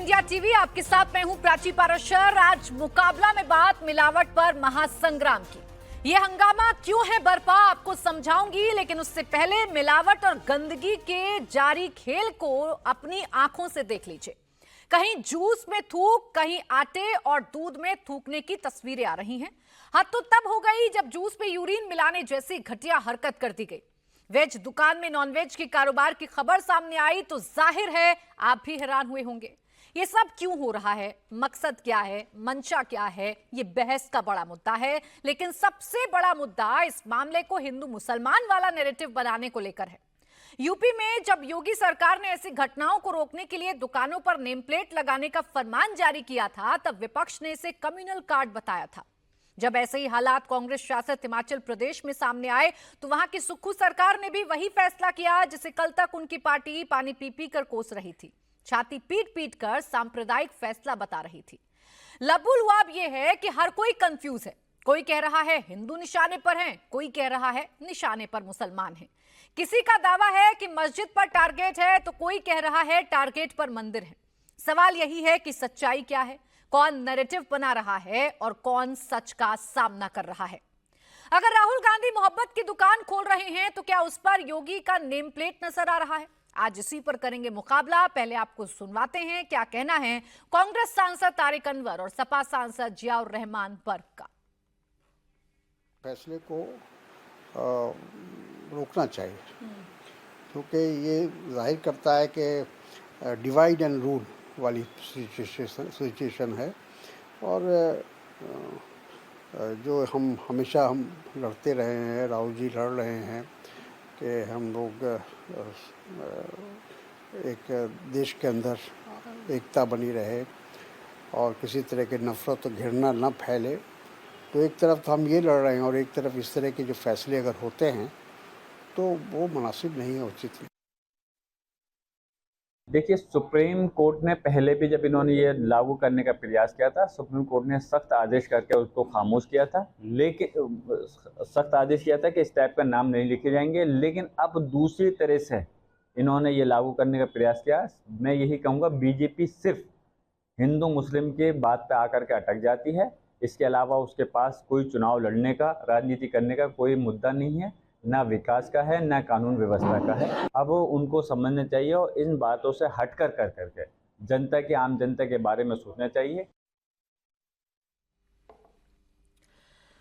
India TV, आपके साथ मैं हूं प्राची पाराशर। आज मुकाबला में बात मिलावट पर महासंग्राम की। ये हंगामा क्यों है बरपा, आपको समझाऊंगी, लेकिन उससे पहले मिलावट और गंदगी के जारी खेल को अपनी आंखों से देख लीजिए। कहीं जूस में थूक, कहीं आटे और दूध में थूकने की तस्वीरें आ रही हैं। हद तो तब हो गई जब जूस में यूरिन मिलाने जैसी घटिया हरकत कर दी गई। वेज दुकान में नॉनवेज के कारोबार की खबर सामने आई तो जाहिर है आप भी हैरान हुए होंगे। ये सब क्यों हो रहा है, मकसद क्या है, मंशा क्या है, ये बहस का बड़ा मुद्दा है। लेकिन सबसे बड़ा मुद्दा इस मामले को हिंदू मुसलमान वाला नैरेटिव बनाने को लेकर है। यूपी में जब योगी सरकार ने ऐसी घटनाओं को रोकने के लिए दुकानों पर नेम प्लेट लगाने का फरमान जारी किया था, तब विपक्ष ने इसे कम्युनल कार्ड बताया था। जब ऐसे ही हालात कांग्रेस शासित हिमाचल प्रदेश में सामने आए तो वहां की सुक्खू सरकार ने भी वही फैसला किया जिसे कल तक उनकी पार्टी पानी पी पी कर कोस रही थी, छाती पीट पीट कर सांप्रदायिक फैसला बता रही थी। लबुलुआब यह है कि हर कोई कंफ्यूज है। कोई कह रहा है हिंदू निशाने पर हैं, कोई कह रहा है निशाने पर मुसलमान हैं। किसी का दावा है कि मस्जिद पर टारगेट है तो कोई कह रहा है टारगेट पर मंदिर है। सवाल यही है कि सच्चाई क्या है, कौन नैरेटिव बना रहा है और कौन सच का सामना कर रहा है। अगर राहुल गांधी मोहब्बत की दुकान खोल रहे हैं तो क्या उस पर योगी का नेम प्लेट नजर आ रहा है? आज इसी पर करेंगे मुकाबला। पहले आपको सुनवाते हैं क्या कहना है कांग्रेस सांसद तारिक अनवर और सपा सांसद जियाउर रहमान बर्क का। फैसले को रोकना चाहिए क्योंकि ये जाहिर करता है कि डिवाइड एंड रूल वाली सिचुएशन है। और जो हम हमेशा लड़ते रहे हैं, राहुल जी लड़ रहे हैं कि हम लोग एक देश के अंदर एकता बनी रहे और किसी तरह के नफरत और घृणा न फैले। तो एक तरफ तो हम ये लड़ रहे हैं और एक तरफ इस तरह के जो फैसले अगर होते हैं तो वो मुनासिब नहीं है, उचित नहीं। देखिए, सुप्रीम कोर्ट ने पहले भी जब इन्होंने ये लागू करने का प्रयास किया था, सुप्रीम कोर्ट ने सख्त आदेश करके उसको खामोश किया था। लेकिन सख्त आदेश किया था कि इस टाइप का नाम नहीं लिखे जाएंगे। लेकिन अब दूसरी तरह से इन्होंने ये लागू करने का प्रयास किया। मैं यही कहूँगा, बीजेपी सिर्फ हिंदू मुस्लिम के बात पे आकर के अटक जाती है। इसके अलावा उसके पास कोई चुनाव लड़ने का, राजनीति करने का कोई मुद्दा नहीं है, ना विकास का है, ना कानून व्यवस्था का है। अब उनको समझना चाहिए और इन बातों से हट कर करके जनता की, आम जनता के बारे में सोचना चाहिए।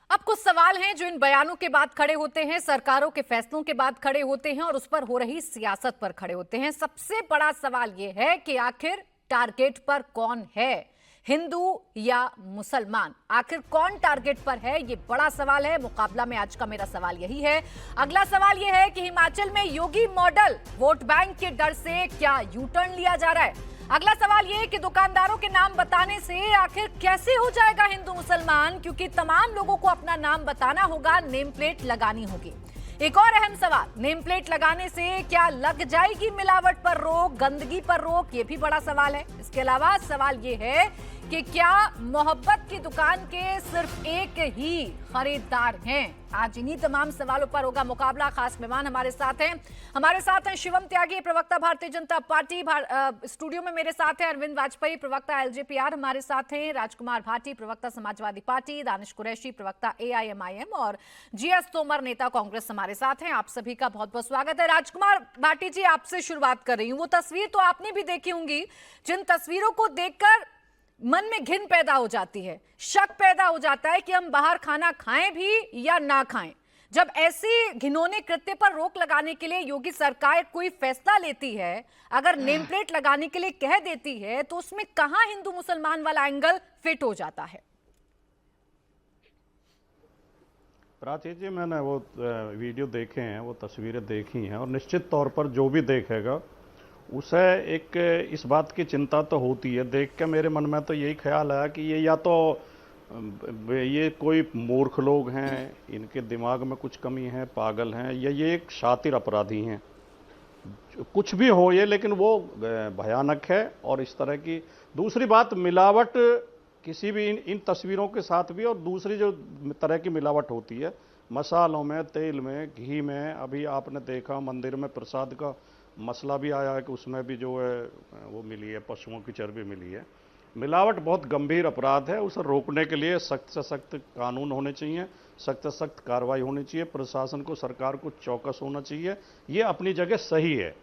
अब कुछ सवाल हैं जो इन बयानों के बाद खड़े होते हैं, सरकारों के फैसलों के बाद खड़े होते हैं और उस पर हो रही सियासत पर खड़े होते हैं। सबसे बड़ा सवाल यह है कि आखिर टारगेट पर कौन है, हिंदू या मुसलमान? आखिर कौन टारगेट पर है, ये बड़ा सवाल है। मुकाबला में आज का मेरा सवाल यही है। अगला सवाल यह है कि हिमाचल में योगी मॉडल वोट बैंक के डर से क्या यू टर्न लिया जा रहा है? अगला सवाल यह है कि दुकानदारों के नाम बताने से आखिर कैसे हो जाएगा हिंदू मुसलमान, क्योंकि तमाम लोगों को अपना नाम बताना होगा, नेम प्लेट लगानी होगी। एक और अहम सवाल, नेम प्लेट लगाने से क्या लग जाएगी मिलावट पर रोक, गंदगी पर रोक? ये भी बड़ा सवाल है। इसके अलावा सवाल ये है कि क्या मोहब्बत की दुकान के सिर्फ एक ही खरीदार हैं? आज इन्हीं तमाम सवालों पर होगा मुकाबला। खास मेहमान हमारे साथ हैं शिवम त्यागी, प्रवक्ता भारतीय जनता पार्टी। स्टूडियो में मेरे साथ हैं अरविंद वाजपेयी, प्रवक्ता एलजेपीआर हमारे साथ हैं, राजकुमार भाटी, प्रवक्ता समाजवादी पार्टी, दानिश कुरैशी, प्रवक्ता एआईएमआईएम और जीएस तोमर, नेता कांग्रेस हमारे साथ हैं। आप सभी का बहुत बहुत स्वागत है। राजकुमार भाटी जी, आपसे शुरुआत कर रही हूँ। वो तस्वीर तो आपने भी देखी होंगी जिन तस्वीरों को देखकर मन में घिन पैदा हो जाती है, शक पैदा हो जाता है कि हम बाहर खाना खाएं भी या ना खाएं। जब ऐसी घिनौने कृत्य पर रोक लगाने के लिए योगी सरकार कोई फैसला लेती है, अगर नेम प्लेट लगाने के लिए कह देती है, तो उसमें कहां हिंदू मुसलमान वाला एंगल फिट हो जाता है? प्राची जी, मैंने वो वीडियो देखे हैं, वो तस्वीरें देखी हैं और निश्चित तौर पर जो भी देखेगा उसे एक इस बात की चिंता तो होती है। देख के मेरे मन में तो यही ख्याल आया कि ये या तो ये कोई मूर्ख लोग हैं, इनके दिमाग में कुछ कमी है, पागल हैं, या ये एक शातिर अपराधी हैं। कुछ भी हो ये, लेकिन वो भयानक है। और इस तरह की दूसरी बात, मिलावट किसी भी इन तस्वीरों के साथ भी, और दूसरी जो तरह की मिलावट होती है मसालों में, तेल में, घी में, अभी आपने देखा मंदिर में प्रसाद का मसला भी आया है कि उसमें भी जो है वो मिली है, पशुओं की चर्बी मिली है। मिलावट बहुत गंभीर अपराध है, उसे रोकने के लिए सख्त से सख्त कानून होने चाहिए, सख्त से सख्त कार्रवाई होनी चाहिए, प्रशासन को, सरकार को चौकस होना चाहिए। ये अपनी जगह सही है,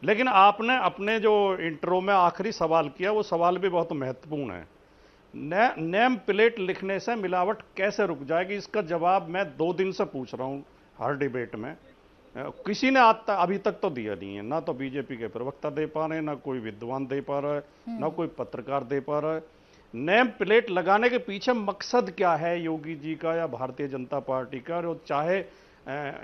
लेकिन आपने अपने जो इंट्रो में आखिरी सवाल किया वो सवाल भी बहुत महत्वपूर्ण है। नेम प्लेट लिखने से मिलावट कैसे रुक जाएगी, इसका जवाब मैं 2 दिन से पूछ रहा हूं हर डिबेट में। किसी ने अभी तक तो दिया नहीं है, ना तो बीजेपी के प्रवक्ता दे पा रहे हैं, ना कोई विद्वान दे पा रहा है, ना कोई पत्रकार दे पा रहा है। नेम प्लेट लगाने के पीछे मकसद क्या है योगी जी का या भारतीय जनता पार्टी का? और चाहे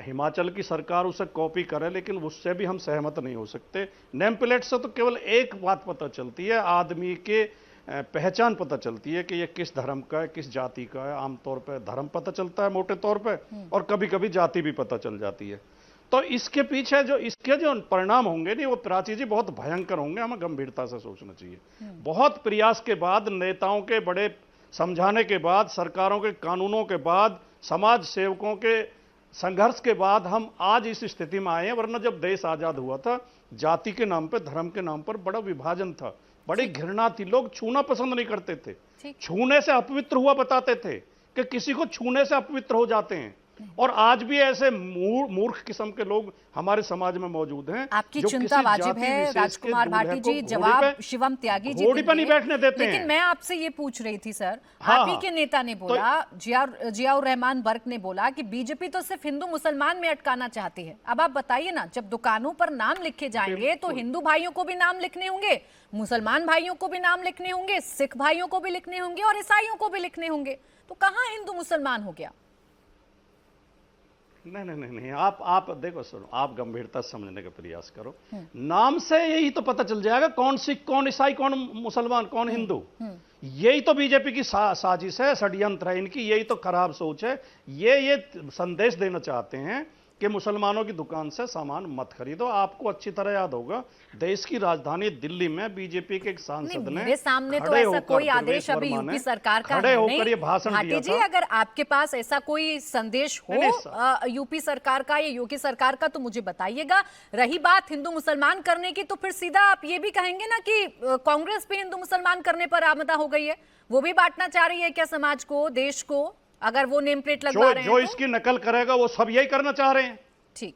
हिमाचल की सरकार उसे कॉपी करे, लेकिन उससे भी हम सहमत नहीं हो सकते। नेम प्लेट से तो केवल एक बात पता चलती है, आदमी के पहचान पता चलती है कि ये किस धर्म का है, किस जाति का है। आमतौर पर धर्म पता चलता है मोटे तौर पे, और कभी कभी जाति भी पता चल जाती है। तो इसके पीछे इसके जो परिणाम होंगे नहीं, वो प्राची जी बहुत भयंकर होंगे, हमें गंभीरता से सोचना चाहिए। बहुत प्रयास के बाद, नेताओं के बड़े समझाने के बाद, सरकारों के कानूनों के बाद, समाज सेवकों के संघर्ष के बाद हम आज इस स्थिति में आए हैं। वरना जब देश आजाद हुआ था, जाति के नाम पर, धर्म के नाम पर बड़ा विभाजन था, बड़ी घृणा थी, लोग छूना पसंद नहीं करते थे, छूने से अपवित्र हुआ बताते थे कि किसी को छूने से अपवित्र हो जाते हैं। और आज भी ऐसे मूर्ख किस्म के लोग हमारे समाज में मौजूद हैं। आपकी चिंता वाजिब है राजकुमार भाटी जी, जवाब शिवम त्यागी जी घोड़ी पर नहीं बैठने देते हैं। लेकिन मैं आपसे ये पूछ रही थी सर, आप ही के नेता ने बोला, जियाउर रहमान बर्क ने बोला कि बीजेपी तो सिर्फ हिंदू मुसलमान में अटकाना चाहती है। अब आप बताइए ना, जब दुकानों पर नाम लिखे जाएंगे तो हिंदू भाइयों को भी नाम लिखने होंगे, मुसलमान भाइयों को भी नाम लिखने होंगे, सिख भाइयों को भी लिखने होंगे और ईसाइयों को भी लिखने होंगे। तो कहाँ हिंदू मुसलमान हो गया? नहीं, आप देखो सुनो, आप गंभीरता समझने का प्रयास करो। नाम से यही तो पता चल जाएगा कौन सिख, कौन ईसाई, कौन मुसलमान, कौन हिंदू। यही तो बीजेपी की साजिश है, षड्यंत्र है इनकी, यही तो खराब सोच है। ये संदेश देना चाहते हैं कि मुसलमानों की दुकान से सामान मत खरीदो। आपको अच्छी तरह याद होगा, देश की राजधानी दिल्ली में बीजेपी के एक सांसद ने, मेरे सामने तो ऐसा कोई आदेश अभी यूपी सरकार का खड़े होकर ये भाषण दिया था। अगर आपके पास ऐसा कोई संदेश हो यूपी सरकार का या योगी सरकार का तो मुझे बताइएगा। रही बात हिंदू मुसलमान करने की, तो फिर सीधा आप ये भी कहेंगे ना कि कांग्रेस भी हिंदू मुसलमान करने पर आमदा हो गई है, वो भी बांटना चाह रही है क्या समाज को, देश को? अगर वो नेम प्लेट लगवा रहे हैं जो इसकी नकल करेगा वो सब यही करना चाह रहे हैं। ठीक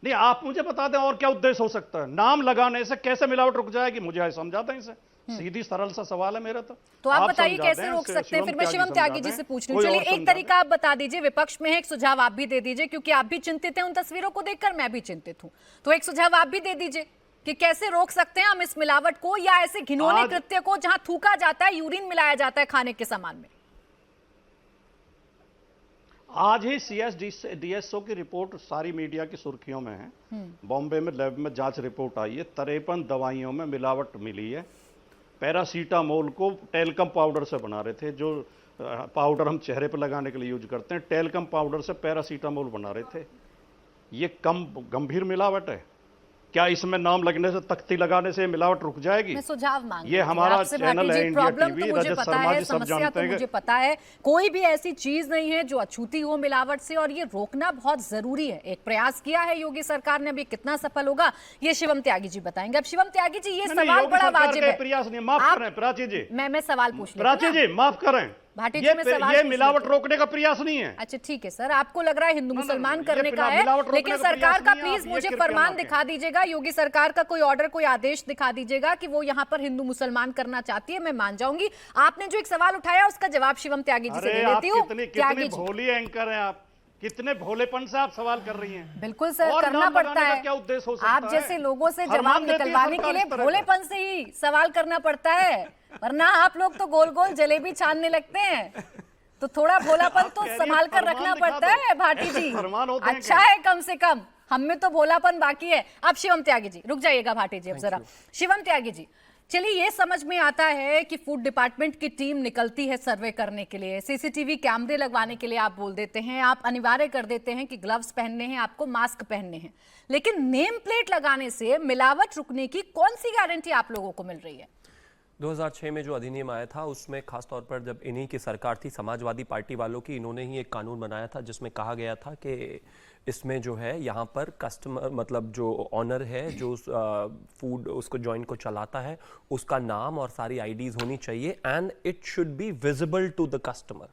नहीं, आप मुझे बता दें और क्या उद्देश्य हो सकता है? नाम लगाने से कैसे मिलावट रुक जाएगी? मुझे समझा दें इसे, सीधी सरल सा सवाल है मेरा। तो आप बताइए कैसे रोक सकते हैं? फिर मैं शिवम त्यागी जी से पूछ रही हूँ। चलिए एक तरीका आप बता दीजिए, विपक्ष में है, एक सुझाव आप भी दे दीजिए, क्योंकि आप भी चिंतित हैं उन तस्वीरों को देखकर, मैं भी चिंतित हूँ। तो एक सुझाव आप भी दे दीजिए कि कैसे रोक सकते हैं हम इस मिलावट को, या ऐसे घिनौने कृत्य को जहां थूका जाता है, यूरिन मिलाया जाता है खाने के सामान में। आज ही CSDSO की रिपोर्ट सारी मीडिया की सुर्खियों में है। बॉम्बे में लैब में जांच रिपोर्ट आई है, 53 दवाइयों में मिलावट मिली है। पैरासीटामोल को टेल्कम पाउडर से बना रहे थे, जो पाउडर हम चेहरे पर लगाने के लिए यूज करते हैं, टेल्कम पाउडर से पैरासीटामोल बना रहे थे। ये कम गंभीर मिलावट है क्या? इसमें नाम लगने से, तख्ती लगाने से मिलावट रुक जाएगी? मैं सुझाव मांग ये हमारा चैनल है इंडिया टीवी, रजत शर्मा जी सब जानते हैं। मुझे पता है कोई भी ऐसी चीज नहीं है जो अछूती हो मिलावट से, और ये रोकना बहुत जरूरी है। एक प्रयास किया है योगी सरकार ने, अभी कितना सफल होगा ये शिवम त्यागी जी बताएंगे। अब शिवम त्यागी जी, ये सवाल बड़ा वाजिब है। प्रयास नहीं, माफ करें प्राची जी, मैं सवाल पूछ प्राची जी माफ करें, भाटी जी, ये मिलावट रोकने का प्रयास नहीं है। अच्छा ठीक है सर, आपको लग रहा है हिंदू मुसलमान करने का है, लेकिन सरकार का प्लीज मुझे फरमान दिखा दीजिएगा, योगी सरकार का कोई ऑर्डर, कोई आदेश दिखा दीजिएगा कि वो यहाँ पर हिंदू मुसलमान करना चाहती है, मैं मान जाऊंगी। आपने जो एक सवाल उठाया उसका जवाब शिवम त्यागी जी से ले लेती हूँ। कितनी भोली एंकर हैं आप, कितने भोलेपन से आप सवाल कर रही हैं। बिल्कुल सर, करना पड़ता है। क्या उद्देश्य हो सकता है? आप जैसे लोगों से जवाब निकलवाने के लिए भोलेपन से ही सवाल करना पड़ता है, वरना आप लोग तो गोल गोल जलेबी छानने लगते हैं। तो थोड़ा भोलापन तो संभाल कर रखना पड़ता है भाटी जी। अच्छा है, कम से कम हम में तो भोलापन बाकी है। अब शिवम त्यागी जी, रुक जाइएगा भाटी जी, अब जरा शिवम त्यागी जी, चलिए ये समझ में आता है कि फूड डिपार्टमेंट की टीम निकलती है सर्वे करने के लिए, सीसीटीवी कैमरे लगवाने के लिए आप बोल देते हैं, आप अनिवार्य कर देते हैं कि ग्लव्स पहनने हैं, आपको मास्क पहनने हैं, लेकिन नेम प्लेट लगाने से मिलावट रुकने की कौन सी गारंटी आप लोगों को मिल रही है? 2006 में जो अधिनियम आया था उसमें खास तौर पर जब इन्हीं की सरकार थी, समाजवादी पार्टी वालों की, इन्होंने ही एक कानून बनाया था जिसमें कहा गया था कि इसमें जो है यहाँ पर कस्टमर मतलब जो ऑनर है, जो फूड उसको जॉइंट को चलाता है, उसका नाम और सारी आईडीज होनी चाहिए and it should be visible to the customer,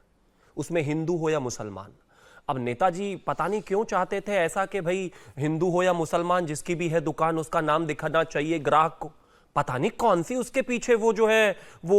उसमें हिंदू हो या मुसलमान। अब नेताजी पता नहीं क्यों चाहते थे ऐसा कि भाई हिंदू हो या मुसलमान जिसकी भी है दुकान उसका नाम दिखाना चाहिए ग्राहक को। पता नहीं कौन सी उसके पीछे वो जो है वो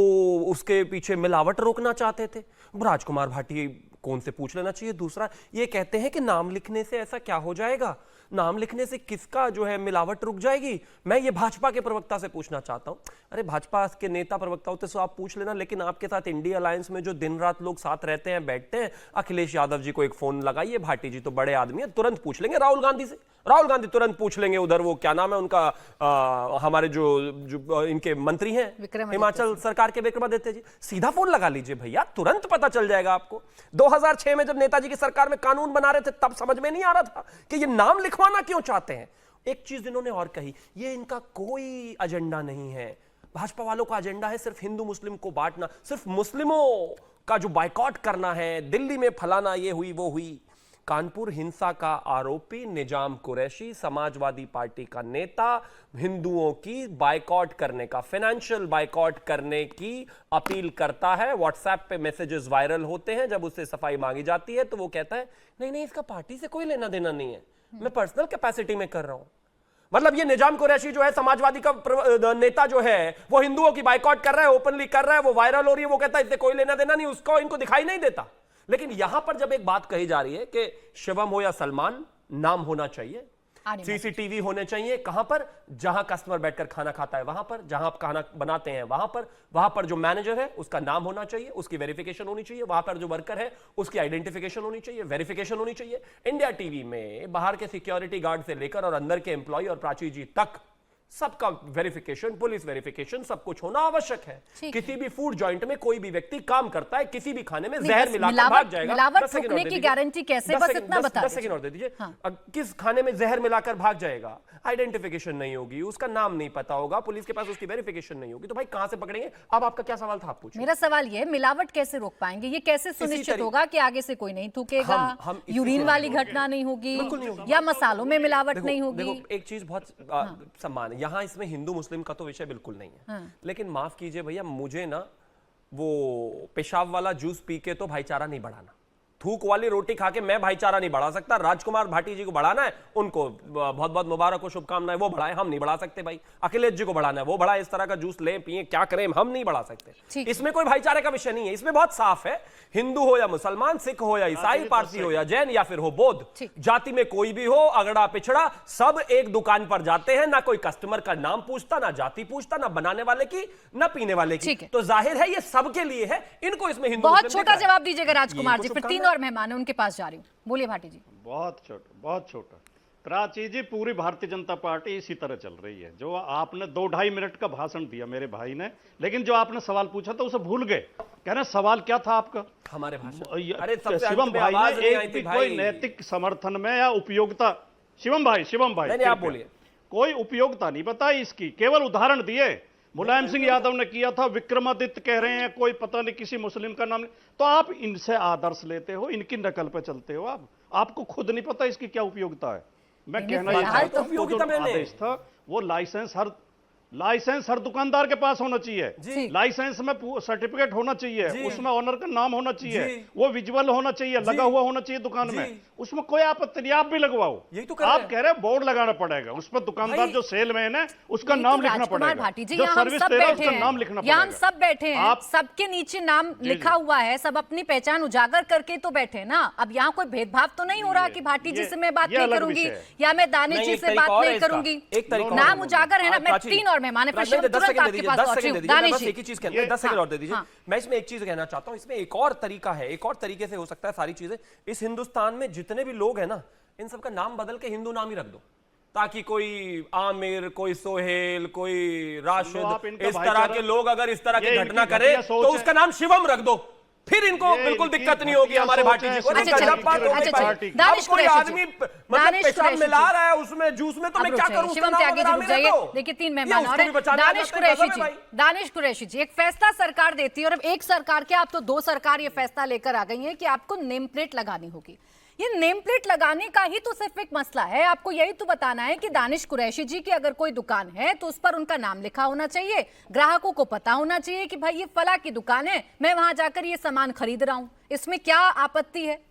उसके पीछे मिलावट रोकना चाहते थे। राजकुमार भाटी कौन से पूछ लेना चाहिए। दूसरा ये कहते हैं कि नाम लिखने से ऐसा क्या हो जाएगा, नाम लिखने से किसका जो है मिलावट रुक जाएगी। मैं ये भाजपा के प्रवक्ता से पूछना चाहता हूं, अरे भाजपा के नेता प्रवक्ता होते तो आप पूछ लेना, लेकिन आपके साथ इंडिया अलायंस में जो दिन रात लोग साथ रहते हैं बैठते हैं, अखिलेश यादव जी को एक फोन लगाइए, भाटी जी तो बड़े आदमी है, तुरंत पूछ लेंगे राहुल गांधी से, राहुल गांधी तुरंत पूछ लेंगे उधर वो क्या नाम है उनका हमारे जो इनके मंत्री हैं हिमाचल सरकार के विक्रमादित्य जी, सीधा फोन लगा लीजिए भैया, तुरंत पता चल जाएगा आपको। 2006 में जब नेताजी की सरकार में कानून बना रहे थे तब समझ में नहीं आ रहा था कि ये नाम लिखवाना क्यों चाहते हैं। एक चीज इन्होंने और कही, ये इनका कोई एजेंडा नहीं है, भाजपा वालों का एजेंडा है सिर्फ हिंदू मुस्लिम को बांटना, सिर्फ मुस्लिमों का जो बायकॉट करना है, दिल्ली में फलाना, ये हुई वो हुई। कानपुर हिंसा का आरोपी निजाम कुरैशी समाजवादी पार्टी का नेता हिंदुओं की बायकॉट करने का, फाइनेंशियल बायकॉट करने की अपील करता है। व्हाट्सएप पे मैसेजेस वायरल होते हैं, जब उससे सफाई मांगी जाती है तो वो कहता है नहीं नहीं इसका पार्टी से कोई लेना देना नहीं है, मैं पर्सनल कैपेसिटी में कर रहा हूं। मतलब ये निजाम कुरैशी जो है समाजवादी का नेता जो है वो हिंदुओं की बायकॉट कर रहा है, ओपनली कर रहा है, वो वायरल हो रही है, वो कहता है इससे कोई लेना देना नहीं, उसको इनको दिखाई नहीं देता। लेकिन यहां पर जब एक बात कही जा रही है कि शिवम हो या सलमान नाम होना चाहिए, सीसीटीवी होने चाहिए, कहां पर, जहां कस्टमर बैठकर खाना खाता है वहां पर, जहां आप खाना बनाते हैं वहां पर जो मैनेजर है उसका नाम होना चाहिए, उसकी वेरिफिकेशन होनी चाहिए, वहां पर जो वर्कर है उसकी आइडेंटिफिकेशन होनी चाहिए, वेरिफिकेशन होनी चाहिए। इंडिया टीवी में बाहर के सिक्योरिटी गार्ड से लेकर और अंदर के एम्प्लॉय और प्राची जी तक सबका वेरिफिकेशन, पुलिस वेरिफिकेशन, सब कुछ होना आवश्यक है। किसी भी फूड जॉइंट में कोई भी व्यक्ति काम करता है, किसी भी खाने में जहर मिलाकर भाग जाएगा, मिलावट रोकने की गारंटी कैसे, बस इतना बता 10 सेकंड और दे दीजिए। किस खाने में जहर मिलाकर भाग जाएगा, आइडेंटिफिकेशन नहीं होगी, उसका नाम नहीं पता होगा, पुलिस के पास उसकी वेरिफिकेशन नहीं होगी, तो भाई कहां से पकड़ेंगे। अब आपका क्या सवाल था, आप पूछिए। मेरा सवाल ये है, मिलावट कैसे रोक पाएंगे, ये कैसे सुनिश्चित होगा कि आगे से कोई नहीं थूकेगा, यूरिन वाली घटना नहीं होगी, या मसालों में मिलावट नहीं होगी। एक चीज बहुत सम्मान है यहाँ, इसमें हिंदू मुस्लिम का तो विषय बिल्कुल नहीं है, लेकिन माफ कीजिए भैया, मुझे ना वो पेशाब वाला जूस पी के तो भाईचारा नहीं बढ़ाना, थूक वाली रोटी खा के मैं भाईचारा नहीं बढ़ा सकता। राजकुमार भाटी जी को बढ़ाना है, उनको बहुत बहुत मुबारक हो, शुभकामनाएं, वो बढ़ाए, हम नहीं बढ़ा सकते भाई। अखिलेश जी को बढ़ाना है, वो बढ़ाए, इस तरह का जूस लें पिए क्या करें, हम नहीं बढ़ा सकते। इसमें कोई भाईचारे का विषय नहीं है, इसमें बहुत साफ है, हिंदू हो या मुसलमान, सिख हो या ईसाई, पारसी हो या जैन या फिर हो बौद्ध, जाति में कोई भी हो, अगड़ा पिछड़ा, सब एक दुकान पर जाते हैं, ना कोई कस्टमर का नाम पूछता, ना जाति पूछता, ना बनाने वाले की, ना पीने वाले की। तो जाहिर है ये सबके लिए है, इनको इसमें हिंदू बहुत छोटा जवाब दीजिएगा राजकुमार जी, फिर 3 और मेहमान है उनके पास जा रही हूं। बोलिए भाटी जी। बहुत छोटा प्राची जी, पूरी भारतीय जनता पार्टी इसी तरह चल रही है। जो आपने 2-2.5 मिनट का भाषण दिया मेरे भाई ने, लेकिन जो आपने सवाल पूछा था उसे भूल गए। कह रहे सवाल क्या था आपका, हमारे भाषण, अरे शिवम भाई ने एक भी कोई नैतिक समर्थन में या उपयोगिता, शिवम भाई आप बोलिए, कोई उपयोगिता नहीं बताई इसकी, केवल उदाहरण दिए। मुलायम सिंह यादव ने किया था, विक्रमादित्य कह रहे हैं, कोई पता नहीं किसी मुस्लिम का नाम, तो आप इनसे आदर्श लेते हो, इनकी नकल पे चलते हो। आपको खुद नहीं पता इसकी क्या उपयोगिता है। मैं कहना चाहता हूं, जो आदेश था वो लाइसेंस हर दुकानदार के पास होना चाहिए, लाइसेंस में सर्टिफिकेट होना चाहिए, उसमें ऑनर का नाम होना चाहिए, वो विजुअल होना चाहिए, लगा हुआ होना चाहिए दुकान में, उसमें कोई आपत्ति नहीं, आप भी लगवाओ। यही तो आप कह रहे हैं बोर्ड लगाना पड़ेगा, उस पर दुकानदार जो सेलमैन है उसका नाम लिखना पड़ेगा, जो सर्विस दे रहा है उसका नाम लिखना पड़ेगा। हम सब बैठे हैं, सबके नीचे नाम लिखा हुआ है, सब अपनी पहचान उजागर करके तो बैठे ना। अब यहाँ कोई भेदभाव तो नहीं हो रहा कि भाटी जी से मैं बात नहीं करूंगी या मैं दानिश जी से बात नहीं करूंगी, नाम उजागर है ना। मैं 3 और मेहमान है, 10 सेकंड और दे दीजिए। मैं इसमें एक चीज कहना चाहता हूं, इसमें एक और तरीका है, एक और तरीके से हो सकता है सारी चीजें। इस हिंदुस्तान में जितने भी लोग हैं ना, इन सबका नाम बदल के हिंदू नाम ही रख दो, ताकि कोई आमिर, कोई सोहेल, कोई राशिद, इस तरह के लोग अगर इस तरह की घटना करे तो उसका नाम शिवम रख दो। फिर इनको बिल्कुल दिक्कत नहीं होगी हमारे भाटी जी को। अच्छा, जब बात हो अच्छा, भाई, अच्छा, दानिश अब कोई कुरैशी आदमी जी, मतलब दानिश पेशाब कुरैशी मिला जी। रहा है उसमें जूस में, तो मैं क्या करूं? उसका शिवम नाम त्यागी अगर जी रुक आमिर है जाइए। तो देखिए 3 ये मेहमान और उसको भी बचाने आ दानिश जाते हैं, कुरैशी गजब है जी, भाई। दानिश कुरैशी जी, एक फैसला सरकार देती है और अब एक सरकार के आप तो 2 सरकार ये फैसला लेकर आ गई है कि आपको नेम प्लेट लगानी होगी। ये नेम प्लेट लगाने का ही तो सिर्फ एक मसला है, आपको यही तो बताना है कि दानिश कुरैशी जी की अगर कोई दुकान है तो उस पर उनका नाम लिखा होना चाहिए, ग्राहकों को पता होना चाहिए कि भाई ये फला की दुकान है, मैं वहां जाकर ये सामान खरीद रहा हूं। इसमें क्या आपत्ति है?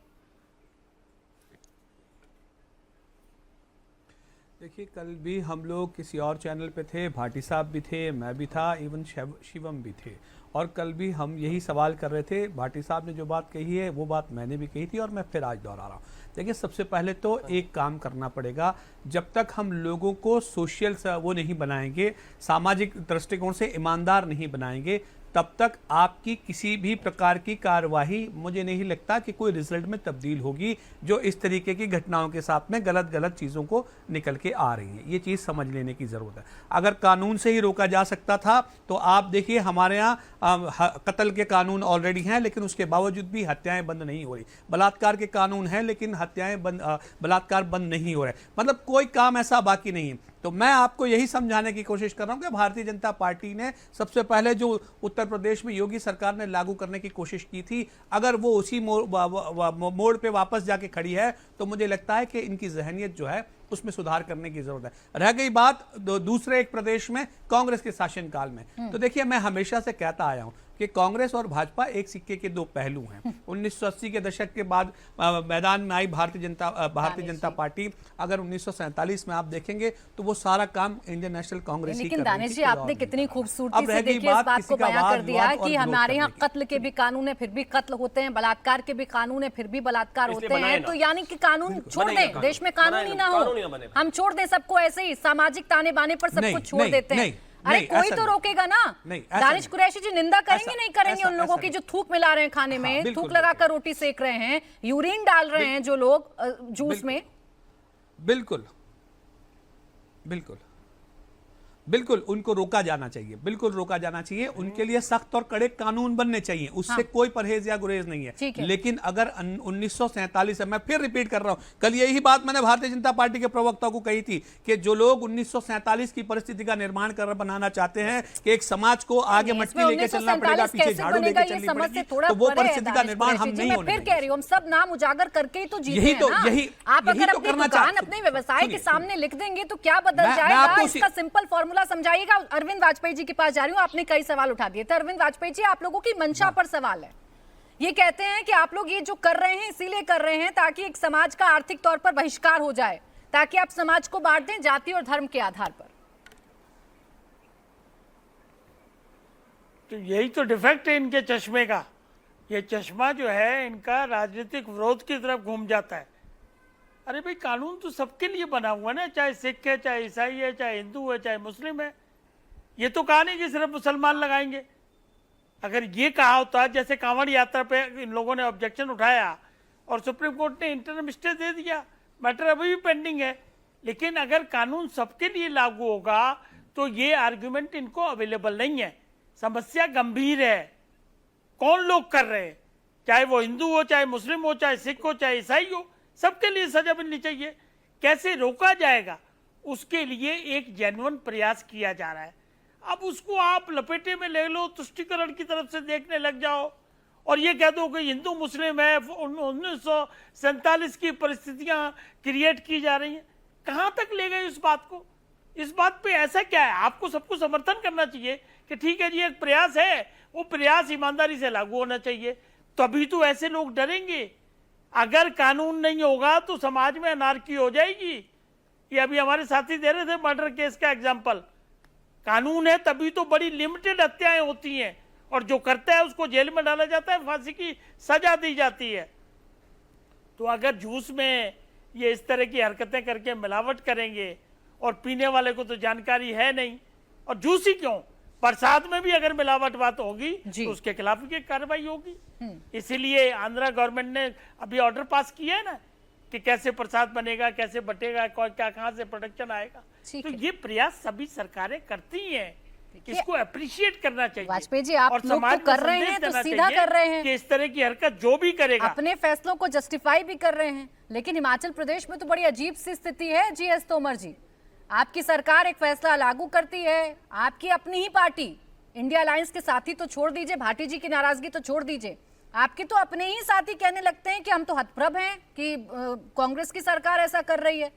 देखिए, कल भी हम लोग किसी और चैनल पे थे, भाटी साहब भी थे, मैं भी था, इवन शिवम भी थे, और कल भी हम यही सवाल कर रहे थे। भाटी साहब ने जो बात कही है वो बात मैंने भी कही थी और मैं फिर आज दोहरा रहा हूँ। देखिए, सबसे पहले तो एक काम करना पड़ेगा, जब तक हम लोगों को सोशल वो नहीं बनाएंगे, सामाजिक दृष्टिकोण से ईमानदार नहीं बनाएंगे, तब तक आपकी किसी भी प्रकार की कार्यवाही मुझे नहीं लगता कि कोई रिजल्ट में तब्दील होगी, जो इस तरीके की घटनाओं के साथ में गलत गलत चीज़ों को निकल के आ रही है। ये चीज़ समझ लेने की ज़रूरत है। अगर कानून से ही रोका जा सकता था तो आप देखिए, हमारे यहाँ कत्ल के कानून ऑलरेडी हैं, लेकिन उसके बावजूद भी हत्याएं बंद नहीं हो रही। बलात्कार के कानून हैं, लेकिन बलात्कार बंद नहीं हो रहे। मतलब कोई काम ऐसा बाकी नहीं है। तो मैं आपको यही समझाने की कोशिश कर रहा हूं कि भारतीय जनता पार्टी ने सबसे पहले जो उत्तर प्रदेश में योगी सरकार ने लागू करने की कोशिश की थी, अगर वो उसी मोड़ पे वापस जाके खड़ी है तो मुझे लगता है कि इनकी जहनियत जो है उसमें सुधार करने की जरूरत है। रह गई बात दूसरे एक प्रदेश में कांग्रेस के शासनकाल में, तो देखिए, मैं हमेशा से कहता आया हूं कि कांग्रेस और भाजपा एक सिक्के के 2 पहलू हैं। 1980 के दशक के बाद मैदान में आई भारतीय जनता पार्टी। अगर 1947 में आप देखेंगे तो वो सारा काम इंडियन नेशनल कांग्रेस ही कर रही थी। लेकिन दानिश जी, आपने कितनी खूबसूरती से देखिए इस बात को बयां कर दिया कि हमारे यहाँ कत्ल के भी कानून है, फिर भी कत्ल होते हैं, बलात्कार के भी कानून है, फिर भी बलात्कार होते हैं। तो यानी कि कानून छोड़ दें, देश में कानून ही ना हो, हम छोड़ दें सबको, ऐसे ही सामाजिक ताने बाने पर सब कुछ छोड़ देते हैं। अरे कोई तो रोकेगा ना। दानिश कुरैशी जी, निंदा करेंगे नहीं करेंगे उन लोगों की जो थूक मिला रहे हैं खाने में, थूक लगाकर रोटी सेक रहे हैं, यूरिन डाल रहे हैं जो लोग जूस में? बिल्कुल बिल्कुल बिल्कुल उनको रोका जाना चाहिए, बिल्कुल रोका जाना चाहिए। उनके लिए सख्त और कड़े कानून बनने चाहिए, उससे कोई परहेज या गुरेज नहीं है। लेकिन अगर 1947 है, मैं फिर रिपीट कर रहा हूं, कल यही बात मैंने भारतीय जनता पार्टी के प्रवक्ता को कही थी कि जो लोग 1947 की परिस्थिति का निर्माण कर बनाना चाहते हैं कि एक समाज को आगे मटकी लेके चलना पड़ेगा, पीछे झाड़ू लेके चलनी पड़ेगी, तो वो परिस्थिति का निर्माण हम नहीं होने देंगे। कह रही हूं, हम सब नाम उजागर करके ही तो जीते हैं ना। आप अगर अपनी दुकान, अपने व्यवसाय के सामने लिख देंगे तो क्या बदल जाएगा? इसका सिंपल फॉर्मूला समझाइएगा। अरविंद वाजपेयी जी के पास जा रही हूं, आपने कई सवाल उठा दिए थे। अरविंद वाजपेयी जी, आप लोगों की मंशा पर सवाल है। ये कहते हैं कि आप लोग ये जो कर रहे हैं इसीलिए कर रहे हैं ताकि एक समाज का आर्थिक तौर पर बहिष्कार हो जाए, ताकि आप समाज को बांट दें जाति और धर्म के आधार पर। तो यही तो डिफेक्ट है इनके चश्मे का। ये चश्मा जो है इनका राजनीतिक विरोध की तरफ घूम जाता है। अरे भाई, कानून तो सबके लिए बना हुआ ना, चाहे सिख है, चाहे ईसाई है, चाहे हिंदू है, चाहे मुस्लिम है। ये तो कहा नहीं कि सिर्फ मुसलमान लगाएंगे। अगर ये कहा होता, जैसे कांवड़ यात्रा पे इन लोगों ने ऑब्जेक्शन उठाया और सुप्रीम कोर्ट ने इंटरिम स्टे दे दिया, मैटर अभी भी पेंडिंग है। लेकिन अगर कानून सबके लिए लागू होगा तो ये आर्ग्यूमेंट इनको अवेलेबल नहीं है। समस्या गंभीर है। कौन लोग कर रहे हैं, चाहे वो हिंदू हो, चाहे मुस्लिम हो, चाहे सिख हो, चाहे ईसाई हो, सबके लिए सजा मिलनी चाहिए। कैसे रोका जाएगा, उसके लिए एक जेन्युइन प्रयास किया जा रहा है। अब उसको आप लपेटे में ले लो, तुष्टिकरण की तरफ से देखने लग जाओ और ये कह दो कि हिंदू मुस्लिम है, 1947 की परिस्थितियां क्रिएट की जा रही हैं। कहां तक ले गए इस बात को? इस बात पे ऐसा क्या है? आपको सबको समर्थन करना चाहिए कि ठीक है जी, एक प्रयास है, वो प्रयास ईमानदारी से लागू होना चाहिए, तभी तो ऐसे लोग डरेंगे। अगर कानून नहीं होगा तो समाज में अनार्की हो जाएगी। ये अभी हमारे साथी दे रहे थे मर्डर केस का एग्जाम्पल। कानून है तभी तो बड़ी लिमिटेड हत्याएं होती हैं और जो करता है उसको जेल में डाला जाता है, फांसी की सजा दी जाती है। तो अगर जूस में ये इस तरह की हरकतें करके मिलावट करेंगे और पीने वाले को तो जानकारी है नहीं, और जूस ही क्यों, प्रसाद में भी अगर मिलावट बात होगी तो उसके खिलाफ भी कार्रवाई होगी। इसीलिए आंध्रा गवर्नमेंट ने अभी ऑर्डर पास किया है ना कि कैसे प्रसाद बनेगा, कैसे बटेगा, क्या कहां से प्रोडक्शन आएगा। तो ये प्रयास सभी सरकारें करती हैं, इसको अप्रिशिएट करना चाहिए। वाजपेयी जी, आप और लोग समाज तो को कर रहे संदेश हैं तो देना सीधा चाहिए कर रहे हैं कि इस तरह की हरकत जो भी करेगा अपने फैसलों को जस्टिफाई भी कर रहे हैं। लेकिन हिमाचल प्रदेश में तो बड़ी अजीब सी स्थिति है जीएस तोमर जी। आपकी सरकार एक फैसला लागू करती है, आपकी अपनी ही पार्टी इंडिया अलायंस के साथी तो छोड़ दीजिए, भाटी जी की नाराजगी तो छोड़ दीजिए, आपके तो अपने ही साथी कहने लगते हैं कि हम तो हतप्रभ हैं कि कांग्रेस की सरकार ऐसा कर रही है।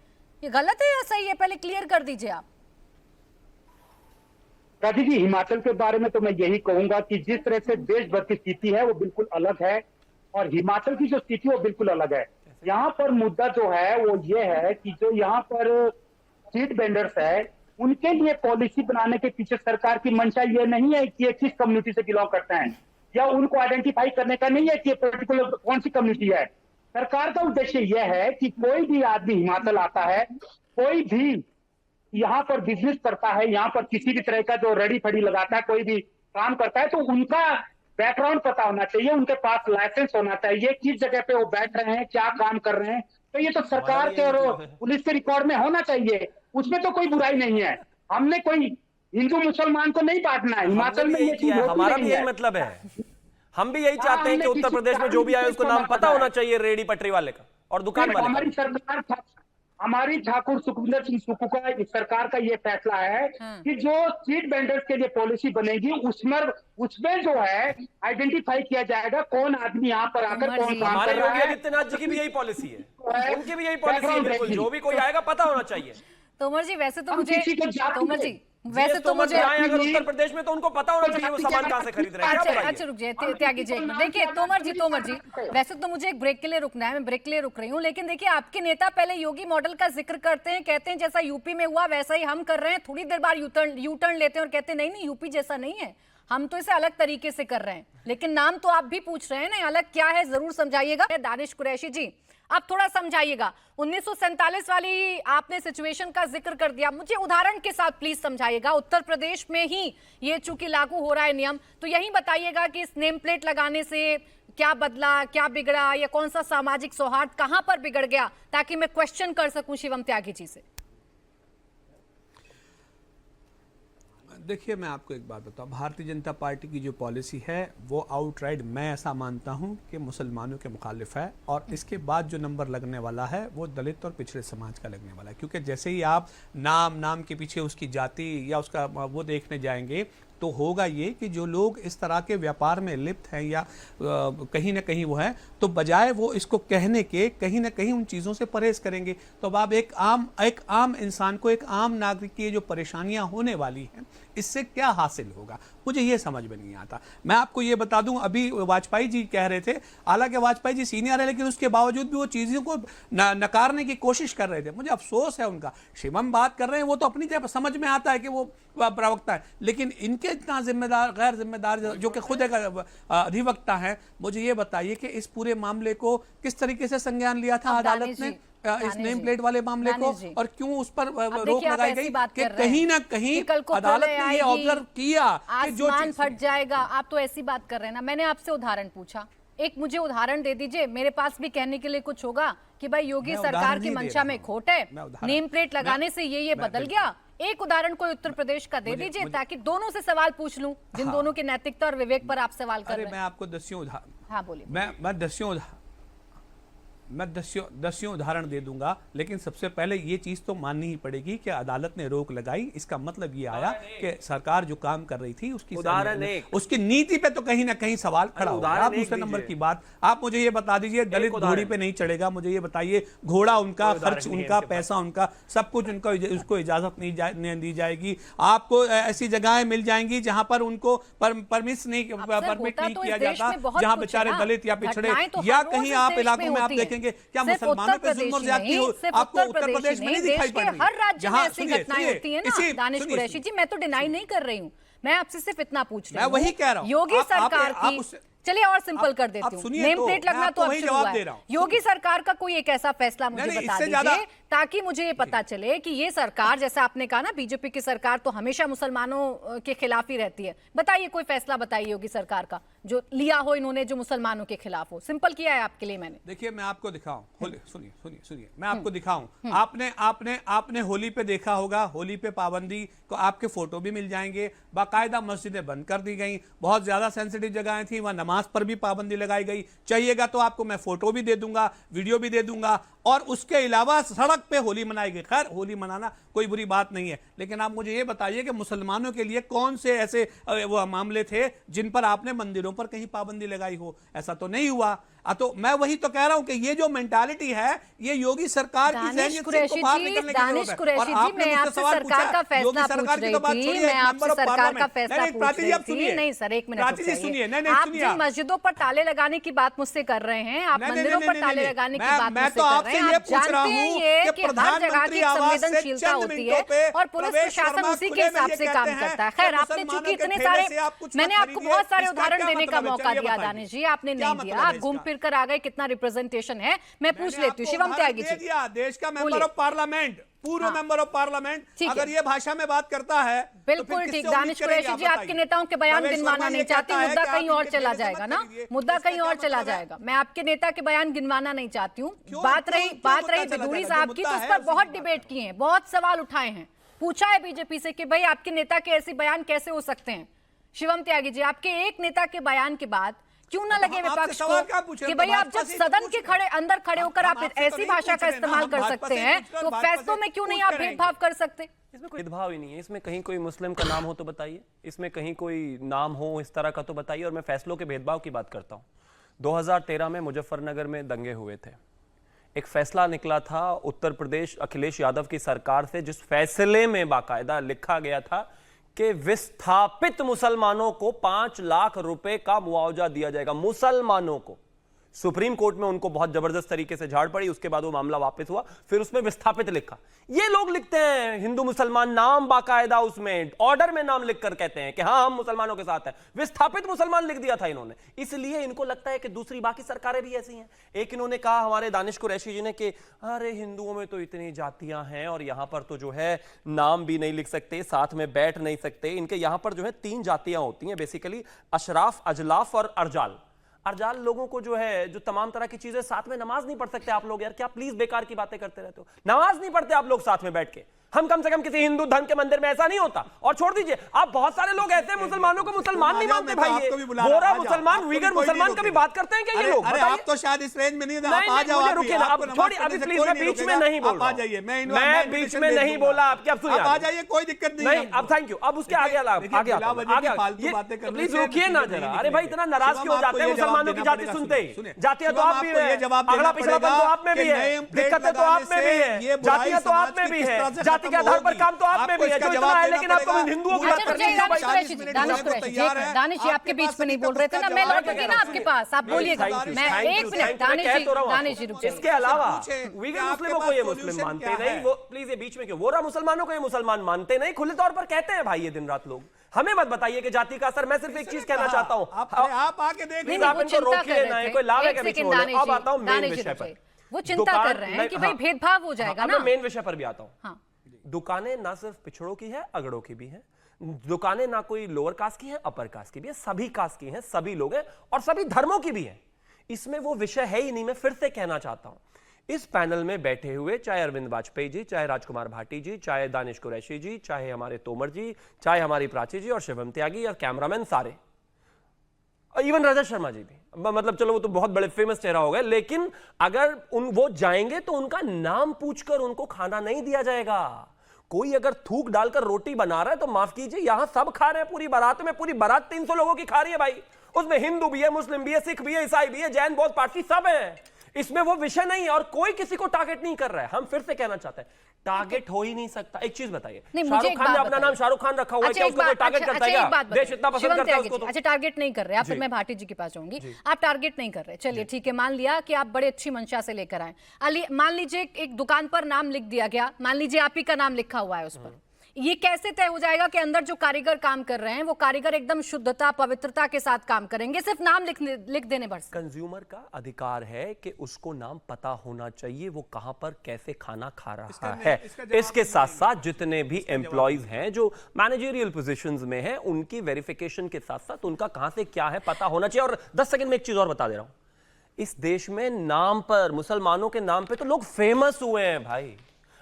ये गलत है या सही है? पहले क्लियर कर दीजिए आप। राजी जी, हिमाचल के बारे में तो मैं यही कहूंगा कि जिस तरह से देश भर की स्थिति है वो बिल्कुल अलग है और हिमाचल की जो स्थिति है वो बिल्कुल अलग है। यहाँ पर मुद्दा जो है वो ये है कि जो यहाँ पर स्ट्रीट वेंडर्स है उनके लिए पॉलिसी बनाने के पीछे सरकार की मंशा ये नहीं है कि ये किस कम्युनिटी से बिलोंग करते हैं या उनको आइडेंटिफाई करने का नहीं है कि ये पर्टिकुलर कौन सी कम्युनिटी है। सरकार का उद्देश्य यह है कि कोई भी आदमी हिमाचल आता है, कोई भी यहाँ पर बिजनेस करता है, यहाँ पर किसी भी तरह का जो रेडी फड़ी लगाता है, कोई भी काम करता है, तो उनका बैकग्राउंड पता होना चाहिए, उनके पास लाइसेंस होना चाहिए, किस जगह पे वो बैठ रहे हैं, क्या काम कर रहे हैं, तो ये तो सरकार के और पुलिस के रिकॉर्ड में होना चाहिए। उसमें तो कोई बुराई नहीं है। हमने कोई हिंदू मुसलमान को नहीं बांटना है। हिमाचल में ये चीज हमारा भी यही मतलब है। हम भी यही चाहते हैं कि उत्तर प्रदेश में जो भी आए उसको नाम पता होना चाहिए रेडी पटरी वाले का और दुकान वाले हमारी सरकार, हमारी ठाकुर सुखविंदर सिंह सुक्खू का सरकार का ये फैसला है कि जो स्ट्रीट वेंडर्स के लिए पॉलिसी बनेगी उसमें जो है आइडेंटिफाई किया जाएगा कौन आदमी यहाँ पर आकर कौन काम हमारे कर रहा योगी है। आदित्यनाथ जी की भी यही पॉलिसी है, उनकी भी यही पॉलिसी है। बिल्कुल, जो भी कोई आएगा पता होना चाहिए। तोमर जी वैसे तो हम मुझे किसी को जाति तोमर जी वैसे तो मुझे अगर उत्तर प्रदेश में तो उनको पता होना चाहिए वो सामान कहां से खरीद रहे हैं। क्या बुराई है? अच्छा रुक जाइए त्यागी जी एक मिनट। देखिए तोमर जी वैसे तो मुझे एक ब्रेक के लिए रुकना है, मैं ब्रेक के लिए रुक रही हूँ, लेकिन देखिए आपके नेता पहले योगी मॉडल का जिक्र करते हैं, कहते हैं जैसा यूपी में हुआ वैसा ही हम कर रहे हैं, थोड़ी देर बाद यू टर्न लेते हैं और कहते हैं नहीं यूपी जैसा नहीं है, हम तो इसे अलग तरीके से कर रहे हैं। लेकिन नाम तो आप भी पूछ रहे हैं ना, अलग क्या है जरूर समझाइएगा। दानिश कुरैशी जी अब थोड़ा समझाइएगा, 1947 वाली आपने सिचुएशन का जिक्र कर दिया, मुझे उदाहरण के साथ प्लीज समझाइएगा। उत्तर प्रदेश में ही ये चूंकि लागू हो रहा है नियम, तो यही बताइएगा कि इस नेम प्लेट लगाने से क्या बदला, क्या बिगड़ा, या कौन सा सामाजिक सौहार्द कहां पर बिगड़ गया, ताकि मैं क्वेश्चन कर सकूं शिवम त्यागी जी से। देखिए मैं आपको एक बात बताऊं, भारतीय जनता पार्टी की जो पॉलिसी है वो आउटराइट मैं ऐसा मानता हूं कि मुसलमानों के मुखालिफ है, और इसके बाद जो नंबर लगने वाला है वो दलित और पिछड़े समाज का लगने वाला है। क्योंकि जैसे ही आप नाम के पीछे उसकी जाति या उसका वो देखने जाएंगे तो होगा ये कि जो लोग इस तरह के व्यापार में लिप्त हैं या कहीं ना कहीं वो है, तो बजाय वो इसको कहने के कहीं ना कहीं उन चीज़ों से परहेज करेंगे। तो अब आप एक आम इंसान को, एक आम नागरिक की जो परेशानियां होने वाली हैं, इससे क्या हासिल होगा, मुझे ये समझ में नहीं आता। मैं आपको ये बता दूं, अभी वाजपेयी जी कह रहे थे, हालांकि वाजपेयी जी सीनियर है लेकिन उसके बावजूद भी वो चीज़ों को नकारने की कोशिश कर रहे थे। मुझे अफसोस है उनका। शिवम बात कर रहे हैं वो तो अपनी जगह समझ में आता है कि वो प्रवक्ता है, लेकिन इनके इतना जिम्मेदार गैर जिम्मेदार जो कि खुद एक अधिवक्ता है, मुझे ये बताइए कि इस पूरे मामले को किस तरीके से संज्ञान लिया था अदालत ने, इस नेम प्लेट वाले मामले को, और क्यों उस पर रोक लगाई गई कि कहीं ना कहीं अदालत ने ये ऑब्जर्व किया कि जो आसमान फट जाएगा। आप तो ऐसी बात कर रहे हैं ना, मैंने आपसे उदाहरण पूछा, एक मुझे उदाहरण दे दीजिए, मेरे पास भी कहने के लिए कुछ होगा कि भाई योगी सरकार की मंशा में खोट है, नेम प्लेट लगाने से ये बदल गया। एक उदाहरण कोई उत्तर प्रदेश का दे दीजिए ताकि दोनों से सवाल पूछ लूं, जिन दोनों की नैतिकता और विवेक पर आप सवाल कर रहे हैं। मैं आपको दस्यों उदाहरण, हाँ बोलिए। मैं दस्यों उदाहरण दे दूंगा, लेकिन सबसे पहले ये चीज तो माननी ही पड़ेगी कि अदालत ने रोक लगाई। इसका मतलब ये आया कि सरकार जो काम कर रही थी उसकी नीति पे तो कहीं ना कहीं सवाल खड़ा होगा। दूसरे नंबर की बात, आप मुझे ये बता दीजिए, दलित घोड़ी पे नहीं चढ़ेगा। मुझे ये बताइए, घोड़ा उनका, खर्च उनका, पैसा उनका, सब कुछ उनका, उसको इजाजत नहीं दी जाएगी। आपको ऐसी जगहें मिल जाएंगी जहां पर उनको परमिट नहीं किया जाता, जहां बेचारे दलित या पिछड़े या कहीं आप इलाकों में आप देखेंगे क्या मुसलमानों पे जुल्म और ज्यादती हो, आपको उत्तर प्रदेश में नहीं दिखाई पड़ रही। हर राज्य में ऐसी घटनाएं होती हैं ना दानिश कुरैशी जी, मैं तो डिनाई नहीं कर रही हूं, मैं आपसे सिर्फ इतना पूछ रही हूं। मैं वही कह रहा हूं, योगी सरकार की चलिए और सिंपल कर देती आप हूँ, सुनिए नेम तो, प्लेट मैं लगना आपको तो अब वही शुरू जवाब हुआ दे है। रहा हूँ। योगी सरकार का कोई एक ऐसा फैसला मुझे नहीं, बता इससे ज्यादा- दीजिए ताकि मुझे ये पता चले कि ये सरकार, जैसे आपने कहा ना बीजेपी की सरकार तो हमेशा मुसलमानों के खिलाफ ही रहती है, बताइए कोई फैसला बताइए योगी सरकार का जो लिया हो इन्होंने, जो मुसलमानों के खिलाफ हो। सिंपल किया है आपके लिए मैंने। देखिए मैं आपको दिखाऊं, सुनिए सुनिए सुनिए, मैं आपको दिखाऊं। आपने आपने आपने होली पे देखा होगा, होली पे पाबंदी को आपके फोटो भी मिल जाएंगे, बाकायदा मस्जिदें बंद कर दी गई, बहुत ज्यादा सेंसिटिव जगहें थी, वहां नमाज पर भी पाबंदी लगाई गई। चाहिएगा तो आपको मैं फोटो भी दे दूंगा, वीडियो भी दे दूंगा, और उसके अलावा सड़क पे होली मनाई गई। खैर होली मनाना कोई बुरी बात नहीं है, लेकिन आप मुझे ये बताइए कि मुसलमानों के लिए कौन से ऐसे वो मामले थे जिन पर आपने मंदिरों पर कहीं पाबंदी लगाई हो? ऐसा तो नहीं हुआ। तो मैं वही तो कह रहा हूं कि ये जो मेंटालिटी है ये योगी सरकार की दानिश ज़हनियत से कुरैशी बाहर जी, निकलने की दानिश जरूरत है। कुरैशी और जी, आपने मैं मुझसे आपसे सवाल सरकार पूछा, का फैसला योगी पूछ सरकार की रही तो बात थी, छोड़िए, मैं आपसे मेंबर ऑफ सरकार का पार्लियामेंट। फैसला नहीं, पूछ प्राची जी, रही आप थी। सुनिए। नहीं सर, एक मिनट प्राची रुक जी जाइए। सुनिए, नहीं, आप सुनिए जिन आप। मस्जिदों पर ताले लगाने की बात मुझसे कर रहे हैं, आप नहीं, नहीं, मंदिरों नहीं, पर नहीं, ताले नहीं, लगाने की मैं- बात मैं मुझसे तो कर आपसे रहे हैं। ये आप पूछ रहा जानते हैं हूं ये कि कि हर जगह की प्रधानमंत्री एक आवास से संवेदनशीलता चंद होती मिनटों है पे और पुलिस प्रवेश प्रशासन शर्मा उसी के खुले में हिसाब ये से कहते काम हैं करता है। कि खैर आपने मुसलमानों चूंकि के इतने ठेले सारे, से आप कुछ मत मैंने आपको खरीदिए, बहुत सारे इसका उदाहरण क्या देने का मतलब है? मौका चलिए दिया बताइए। दानिश जी, आपने क्या नहीं मतलब दिया। है आप घूम इसका? फिर कर आ गए, कितना रिप्रेजेंटेशन है मैं पूछ मैंने लेती हूँ। आपको शिवम उदाहरण त्यागी दे जी, दिया, देश का मेंबर बोलिए। ऑफ पार्लियामेंट, पूर्व हाँ। मेंबर ऑफ पार्लियामेंट, ठीक अगर है। ये भाषा में बात करता है तो फिर बिल्कुल किससे ठीक। उम्मीद दानिश करेंगे? कुरैशी आप जी, आपके बताइए। नेताओं के बयान प्रवेश गिनवाना शर्मा नहीं ये चाहती, कहता है मुद्दा कि कहीं आप और इनके चला ठेले से जाएगा मत ना, खरीदिए। मुद्दा इसका कहीं क्या और चला मतलब है? जाएगा। मैं आपके नेता के बयान गिनवाना नहीं चाहती हूँ। क्यों- बात क्यों- रही क्यों बात मुद्दा रही चला बिदूरी जाएगा? साहब जो की, तो मुद्दा उस है, पर उसी बहुत की बात डिबेट करो। किए हैं, बहुत सवाल उठाए हैं, पूछा है बीजेपी से कि भाई आपके नेता के ऐसे बयान कैसे हो सकते हैं। शिवम त्यागी जी, आपके एक नेता के बयान के बाद क्यों ना लगे हम आपसे विपक्ष सवाल क्या को पूछे? कि हम भाई तो आप भाजपा जब से ही तो सदन पूछ के रहे हैं। अंदर खड़े होकर आप हम आपसे तो ऐसी नहीं भाषा पूछ का रहे ना, इस्तेमाल हम कर भाजपा सकते से हैं, पूछ रहे हैं, तो भाजपा से फैसलों में क्यों नहीं पूछ आप करेंगे। भेदभाव कर सकते? इसमें कोई भेदभाव ही नहीं है। इसमें कहीं कोई मुस्लिम का नाम हो तो बताइए, इसमें कहीं कोई नाम हो इस तरह का तो बताइए। और मैं फैसलों के भेदभाव की बात करता हूँ। 2013 में मुजफ्फरनगर में दंगे हुए थे, एक फैसला निकला था उत्तर प्रदेश अखिलेश यादव की सरकार से, जिस फैसले में बाकायदा लिखा गया था कि विस्थापित मुसलमानों को 5 लाख रुपए का मुआवजा दिया जाएगा। मुसलमानों को सुप्रीम कोर्ट में उनको बहुत जबरदस्त तरीके से झाड़ पड़ी, उसके बाद वो मामला वापस हुआ, फिर उसमें विस्थापित लिखा। ये लोग लिखते हैं हिंदू मुसलमान नाम बाकायदा उसमें ऑर्डर में नाम लिखकर कहते हैं कि हाँ हम मुसलमानों के साथ हैं। विस्थापित मुसलमान लिख दिया था इन्होंने, इसलिए इनको लगता है कि दूसरी बाकी सरकारें भी ऐसी हैं। एक इन्होंने कहा हमारे दानिश कुरैशी जी ने कि अरे हिंदुओं में तो इतनी जातियां हैं और यहां पर तो जो है नाम भी नहीं लिख सकते, साथ में बैठ नहीं सकते। इनके यहां पर जो है 3 जातियां होती हैं बेसिकली, अशराफ, अजलाफ और अर्जाल। अर्जाल लोगों को जो है जो तमाम तरह की चीजें, साथ में नमाज नहीं पढ़ सकते आप लोग। यार क्या प्लीज बेकार की बातें करते रहते हो? नमाज नहीं पढ़ते आप लोग साथ में बैठ के। हम कम से कम किसी हिंदू धर्म के मंदिर में ऐसा नहीं होता। और छोड़ दीजिए, आप बहुत सारे लोग ऐसे मुसलमानों को मुसलमान नहीं मानते भाई। ये गोरा मुसलमान, उइगर मुसलमान कभी बात करते हैं क्या ये लोग? अरे आप तो शायद इस रेंज में नहीं हो, आप आ जाओ। मुझे रुकिए ना, अब छोड़िए, अभी प्लीज मैं बीच में नहीं बोल रहा। आ जाइए, मैं बीच में नहीं बोला आपके, अब सुनिए, आप आ जाइए, कोई दिक्कत नहीं। नहीं अब थैंक यू, अब उसके आगे प्लीज रुकिए ना जरा। अरे भाई इतना नाराज क्यों हो जाते हैं मुसलमानों की जाति सुनते ही? जातियां तो आप भी है, अगला पिछड़ापन तो आप में भी है, दिक्कतें तो आप में भी है, जातियां तो आप में भी है, जाति के आधार पर काम तो आप में भी है। जो इतना है लेकिन आपको हिंदुओं की बात करनी है। दानिश जी आपके बीच में नहीं बोल रहे थे ना, मैं लौटूंगी ना आपके पास, आप बोलिएगा। मैं एक मिनट, दानिश जी रुकिए। इसके अलावा उइगर मुस्लिमों को ये मुस्लिम मानते नहीं, वो प्लीज ये बीच में क्यों? वोरा मुसलमानों को ये मुसलमान मानते नहीं, खुले तौर पर कहते हैं भाई ये दिन रात लोग। हमें मत बताइए कि जाति का असर। मैं सिर्फ एक चीज कहना चाहता हूं, आप आके देख नहीं, लीजिए। वो चिंता कर रहे थे। कोई लाभ है एक क्या बीच सेकंड में? दानिश अब आता हूं जी, मेन दानिश जी विषय पर। रुकिए। वो चिंता कर रहे हैं कि भाई भेदभाव हो जाएगा ना। मैं मेन विषय पर भी आता हूं। हाँ। दुकानें ना सिर्फ पिछड़ों की है, अगड़ों की भी है। दुकानें ना कोई लोअर कास्ट की है, अपर कास्ट की भी है, सभी कास्ट की हैं, सभी लोग हैं और सभी धर्मों की भी है। इसमें वो विषय है ही नहीं। मैं फिर से कहना चाहता हूं, इस पैनल में बैठे हुए चाहे अरविंद वाजपेयी जी, चाहे राजकुमार भाटी जी, चाहे दानिश कुरैशी जी, चाहे हमारे तोमर जी, चाहे हमारी प्राची जी और शिवम त्यागी और कैमरामैन सारे, इवन रजत शर्मा जी भी, मतलब चलो वो तो बहुत बड़े फेमस चेहरा हो गए, लेकिन अगर वो जाएंगे तो उनका नाम पूछकर उनको खाना नहीं दिया जाएगा। कोई अगर थूक डालकर रोटी बना रहा है तो माफ कीजिए, यहां सब खा रहे हैं पूरी बारात में। पूरी बारात 300 लोगों की खा रही है भाई, उसमें हिंदू भी है, मुस्लिम भी है, सिख भी है, ईसाई भी है, जैन, बौद्ध, पारसी सब है। इसमें वो विषय नहीं है और कोई किसी को टारगेट नहीं कर रहा है। हम फिर से कहना चाहते हैं, टारगेट हो ही नहीं सकता। एक चीज बताइए, शाहरुख खान ने अपना नाम शाहरुख खान रखा हुआ है, क्या उसको कोई टारगेट करता है क्या? देश इतना पसंद करता है उसको तो। अच्छा टारगेट नहीं कर रहे आप, फिर मैं भाटी जी के पास जाऊंगी। आप टारगेट नहीं कर रहे, चलिए ठीक है, मान लिया कि आप बड़े अच्छी मंशा से लेकर आए। मान लीजिए एक दुकान पर नाम लिख दिया गया, मान लीजिए आप ही का नाम लिखा हुआ है उस पर, ये कैसे तय हो जाएगा कि अंदर जो कारीगर काम कर रहे हैं वो कारीगर एकदम शुद्धता पवित्रता के साथ काम करेंगे, सिर्फ नाम लिख देने पर? कंज्यूमर का अधिकार है कि उसको नाम पता होना चाहिए, वो कहां पर कैसे खाना खा रहा है। इसके साथ साथ जितने भी एम्प्लॉइज हैं जो मैनेजरियल पोजीशंस में हैं, उनकी वेरिफिकेशन के साथ साथ उनका कहां से क्या है पता होना चाहिए। और 10 सेकंड में एक चीज और बता दे रहा हूं, इस देश में नाम पर, मुसलमानों के नाम पे तो लोग फेमस हुए हैं भाई।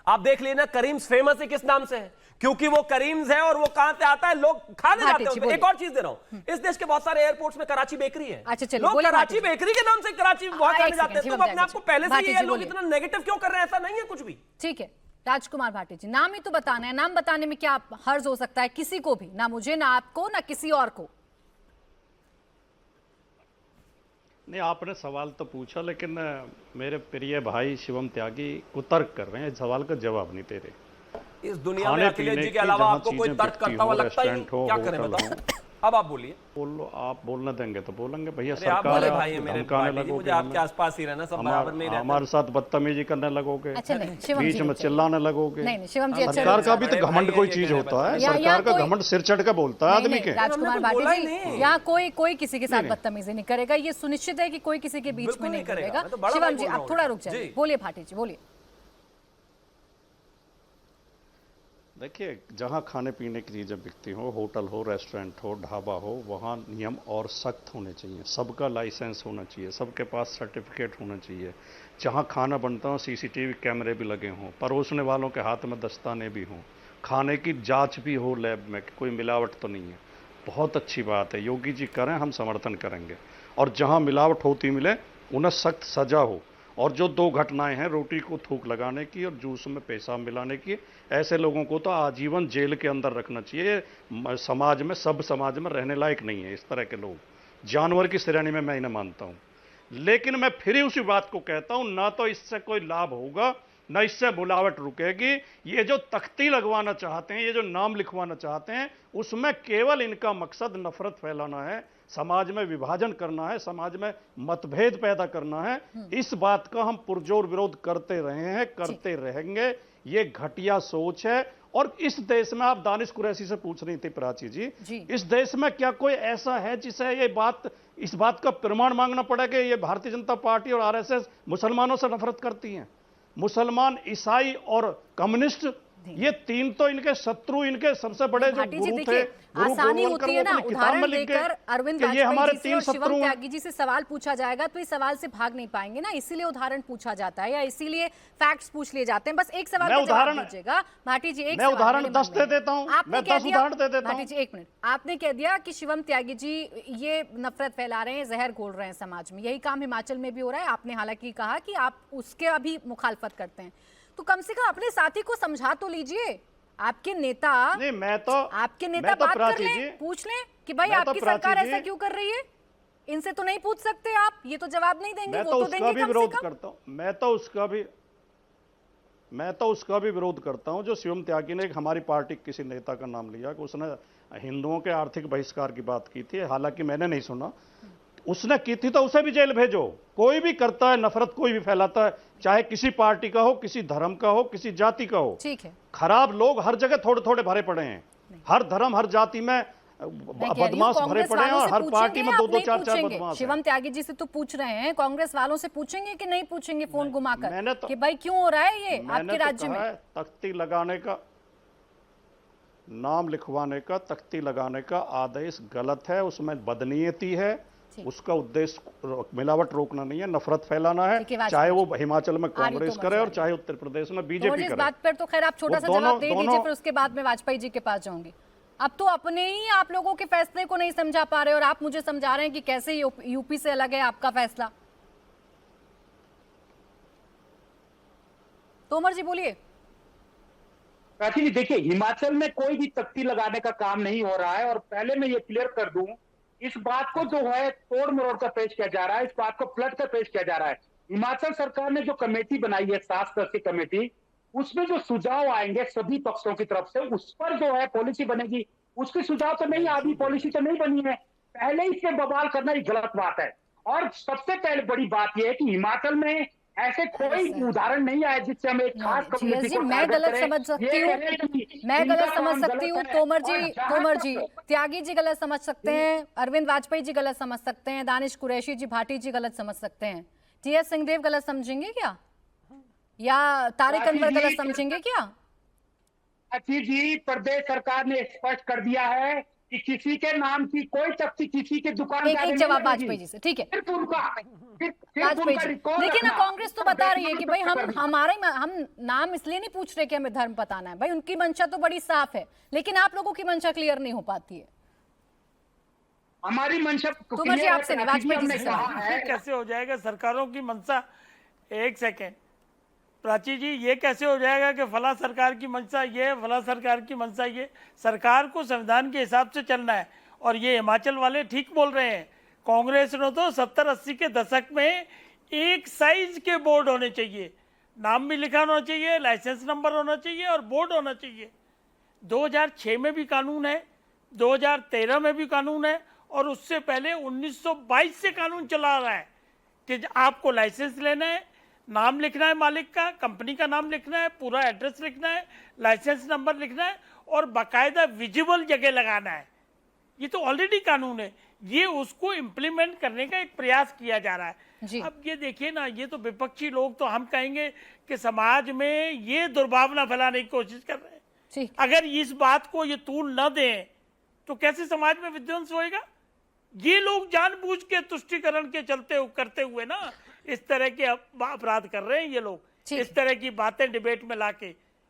आप देख लेना, करीम्स फेमस है किस नाम से है? क्योंकि वो करीम्स है और वो कहां से आता है, लोग खाने जाते हैं। एक और चीज दे रहा हूं, इस देश के बहुत सारे एयरपोर्ट्स में कराची बेकरी है। अच्छा चलिए, लोग कराची बेकरी के नाम से कराची वहां खाने जाते हैं। तो अपने आप को पहले से ही लोग इतना नेगेटिव क्यों कर रहे हैं? ऐसा नहीं है कुछ भी। ठीक है राजकुमार भाटी जी, नाम ही तो बताना है, नाम बताने में क्या हर्ज हो सकता है किसी को भी, ना मुझे ना आपको ना किसी और को। नहीं, आपने सवाल तो पूछा, लेकिन मेरे प्रिय भाई शिवम त्यागी कुतर्क कर रहे हैं, इस सवाल का जवाब नहीं दे रहे। इस दुनिया में अखिलेश जी के अलावा आपको कोई तर्क करता हुआ लगता ही नहीं, क्या करें बताओ? अब आप बोलिए। बोलो, आप बोलना देंगे तो बोलेंगे भैया। सरकार आप बोले भाई, मेरे भाई, मुझे आपके आसपास ही रहना, सब बराबर नहीं रहता। हमारे साथ बदतमीजी करने लगोगे, अच्छा नहीं, शिवम बीच में चिल्लाने लगोगे। नहीं शिवम जी, सरकार का भी तो घमंड कोई चीज होता है, सरकार का घमंड सिर चढ़ के बोलता है आदमी के। राजकुमार भाटी जी, यहाँ कोई किसी के साथ बदतमीजी नहीं करेगा, ये सुनिश्चित है कि कोई किसी के बीच में नहीं करेगा। शिवम जी आप थोड़ा रुक जाइए, बोलिए भाटी जी बोलिए। देखिए, जहाँ खाने पीने की चीज़ें बिकती हो, होटल हो, रेस्टोरेंट हो, ढाबा हो, वहाँ नियम और सख्त होने चाहिए। सबका लाइसेंस होना चाहिए, सबके पास सर्टिफिकेट होना चाहिए। जहाँ खाना बनता हो सीसीटीवी कैमरे भी लगे हों, परोसने वालों के हाथ में दस्ताने भी हों, खाने की जांच भी हो लैब में कि कोई मिलावट तो नहीं है। बहुत अच्छी बात है, योगी जी करें, हम समर्थन करेंगे। और जहाँ मिलावट होती मिले उन्हें सख्त सजा हो। और जो 2 घटनाएं हैं, रोटी को थूक लगाने की और जूस में पेशाब मिलाने की, ऐसे लोगों को तो आजीवन जेल के अंदर रखना चाहिए। समाज में, सब समाज में रहने लायक नहीं है इस तरह के लोग, जानवर की श्रेणी में मैं इन्हें मानता हूं। लेकिन मैं फिर उसी बात को कहता हूं, ना तो इससे कोई लाभ होगा ना इससे बुलावट रुकेगी। ये जो तख्ती लगवाना चाहते हैं, ये जो नाम लिखवाना चाहते हैं, उसमें केवल इनका मकसद नफरत फैलाना है, समाज में विभाजन करना है, समाज में मतभेद पैदा करना है। इस बात का हम पुरजोर विरोध करते रहे हैं, करते रहेंगे। ये घटिया सोच है। और इस देश में, आप दानिश कुरैशी से पूछ रही थी प्राची जी, इस देश में क्या कोई ऐसा है जिसे इस बात का प्रमाण मांगना पड़ा कि ये भारतीय जनता पार्टी और आरएसएस मुसलमानों से नफरत करती हैं? मुसलमान, ईसाई और कम्युनिस्ट, ये 3 तो इनके शत्रु, इनके सबसे बड़े जो गुरु थे, आसानी होती है ना उदाहरण देकर अरविंद वाजपेयी जी से और शिवम त्यागी जी से सवाल पूछा जाएगा तो इस सवाल से भाग नहीं पाएंगे ना, इसीलिए उदाहरण पूछा जाता है या इसीलिए फैक्ट्स पूछ लिए जाते हैं। बस एक सवाल का जवाब दीजिएगा भाटी जी। एक उदाहरण 10 दे देता हूं, मैं 10 उदाहरण दे देता हूं। भाटी जी 1 मिनट, आपने कह दिया कि शिवम त्यागी जी ये नफरत फैला रहे हैं, जहर घोल रहे हैं समाज में, यही काम हिमाचल में भी हो रहा है। आपने हालांकि कहा कि आप उसके अभी मुखालफत करते हैं, तो कम से कम अपने साथी को समझा तो लीजिए। आपके नेता नहीं, आपके नेता बात कर लें, पूछ लें कि भाई आपकी सरकार ऐसा क्यों कर रही है। इनसे तो नहीं पूछ सकते आप, ये तो जवाब नहीं देंगे, वो तो देंगे कम से कम। करता हूं मैं तो उसका भी विरोध करता हूं जो शिवम त्यागी ने हमारी पार्टी किसी नेता का नाम लिया कि उसने हिंदुओं के आर्थिक बहिष्कार की बात की थी। हालांकि मैंने नहीं सुना, उसने की थी तो उसे भी जेल भेजो। कोई भी करता है नफरत, कोई भी फैलाता है, चाहे किसी पार्टी का हो, किसी धर्म का हो, किसी जाति का हो। ठीक है, खराब लोग हर जगह थोड़े थोड़े भरे पड़े हैं, हर धर्म हर जाति में बदमाश भरे पड़े हैं और हर पार्टी में 2-2 4-4 बदमाश। शिवम त्यागी जी से तो पूछ रहे हैं, कांग्रेस वालों से पूछेंगे कि नहीं पूछेंगे फोन घुमाकर कि भाई क्यों हो रहा है ये आपके राज्य में? तख्ती लगाने का, नाम लिखवाने का, तख्ती लगाने का आदेश गलत है, उसमें बदनीयती है। उसका उद्देश्य मिलावट रोकना नहीं है, नफरत फैलाना है, चाहे वो हिमाचल में कांग्रेस करे और चाहे उत्तर प्रदेश में बीजेपी करे। इस बात पर तो खैर आप छोटा सा जवाब दे दीजिए, फिर उसके बाद में वाजपेयी जी के पास जाऊंगी। अब तो अपने ही आप लोगों के फैसले को नहीं समझा पा रहे और आप मुझे समझा रहे हैं कि कैसे यूपी से अलग है आपका फैसला। तोमर जी बोलिए। प्राची जी देखिए, हिमाचल में कोई भी तख्ती लगाने का काम नहीं हो रहा है। और पहले मैं ये क्लियर कर दूं, इस बात को जो है तोड़ मरोड़ कर पेश किया जा रहा है, इस बात को पलट कर पेश किया जा रहा है। हिमाचल सरकार ने जो कमेटी बनाई है, 7 सदस्यीय कमेटी, उसमें जो सुझाव आएंगे सभी पक्षों की तरफ से, उस पर जो है पॉलिसी बनेगी। उसके सुझाव तो नहीं, आधी पॉलिसी तो नहीं बनी है, पहले ही से बवाल करना ही गलत बात है। और सबसे पहले बड़ी बात यह है कि हिमाचल में ऐसे कोई उदाहरण नहीं आया जिससे हम एक खास नहीं, कम्युनिटी जी, को मैं टारगेट गलत करें। समझ सकती ये हूँ, कहें कि मैं इनका गलत समझ काम सकती गलत हूँ। है, तोमर और जी, जहाँ तोमर तक- जी, त्यागी जी गलत समझ सकते हैं, अरविंद वाजपेयी जी गलत समझ सकते हैं, दानिश कुरैशी जी, भाटी जी गलत समझ सकते हैं, टीएस सिंहदेव गलत समझेंगे क्या, या तारिक प्राची अनवर जी, गलत समझेंगे क्या? प्राची जी, प्रदेश सरकार ने स्पष्ट कर दिया है कि किसी के नाम की कोई तख्ती किसी के दुकान एक पे आगे एक नहीं जवाब लगेगी। वाजपेयी जी से, ठीक है, सिर्फ उनका सिर्फ वाजपेयी उनका जी। रिकॉर्ड देखिए ना, रखना। कांग्रेस तो बता रही है कि भाई हम नाम इसलिए नहीं पूछ रहे कि हमें धर्म बताना है, भाई उनकी मंशा तो बड़ी साफ है, लेकिन आप लोगों की मंशा क्लियर नहीं हो पाती है। हमारी मंशा तोमर जी, आपसे नहीं, वाजपेयी जी हमने से कहा सवाल। है ये कैसे हो जाएगा सरकारों की मंशा? एक सेकेंड प्राची जी, ये कैसे हो जाएगा कि फला सरकार की मंशा ये, फला सरकार की मंशा ये? सरकार को संविधान के हिसाब से चलना है। और ये हिमाचल वाले ठीक बोल रहे हैं, कांग्रेस ने तो 70-80 के दशक में एक साइज के बोर्ड होने चाहिए, नाम भी लिखा होना चाहिए, लाइसेंस नंबर होना चाहिए और बोर्ड होना चाहिए। 2006 में भी कानून है, 2013 में भी कानून है, और उससे पहले 1922 से कानून चला रहा है कि आपको लाइसेंस लेना है, नाम लिखना है मालिक का, कंपनी का नाम लिखना है, पूरा एड्रेस लिखना है, लाइसेंस नंबर लिखना है और बाकायदा विजिबल जगह लगाना है। ये तो ऑलरेडी कानून है, ये उसको इम्प्लीमेंट करने का एक प्रयास किया जा रहा जी। है। अब ये देखिए ना, ये तो विपक्षी लोग तो हम कहेंगे कि समाज में ये दुर्भावना फैलाने की कोशिश कर रहे हैं। ठीक, अगर इस बात को ये तूल न दें तो कैसे समाज में विध्वंस होएगा? ये लोग जानबूझ के तुष्टीकरण के चलते करते हुए ना इस तरह के अपराध कर रहे हैं ये लोग, ठीक। इस तरह की बातें डिबेट में लाके।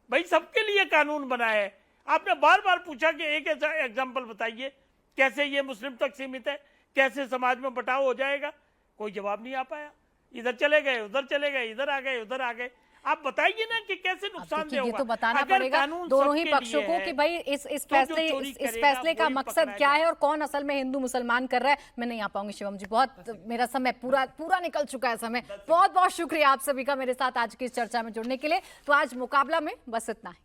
भाई सबके लिए कानून बना है। आपने बार बार पूछा कि एक ऐसा एग्जाम्पल बताइए कैसे ये मुस्लिम तक सीमित है, कैसे समाज में बटाव हो जाएगा? कोई जवाब नहीं आ पाया। इधर चले गए, उधर चले गए, इधर आ गए, उधर आ गए। आप बताइए ना कि कैसे नुकसानदेह ये होगा? तो बताना अगर पड़ेगा कानून दोनों ही सबके पक्षों लिए को है, कि भाई इस जो फैसले चोरी इस करेगा, फैसले का वही मकसद पकड़ा क्या है जाएगा। और कौन असल में हिंदू मुसलमान कर रहा है। मैं नहीं आ पाऊंगी शिवम जी, बहुत मेरा समय पूरा निकल चुका है समय। बहुत बहुत शुक्रिया आप सभी का मेरे साथ आज की इस चर्चा में जुड़ने के लिए। तो आज मुकाबला में बस इतना ही।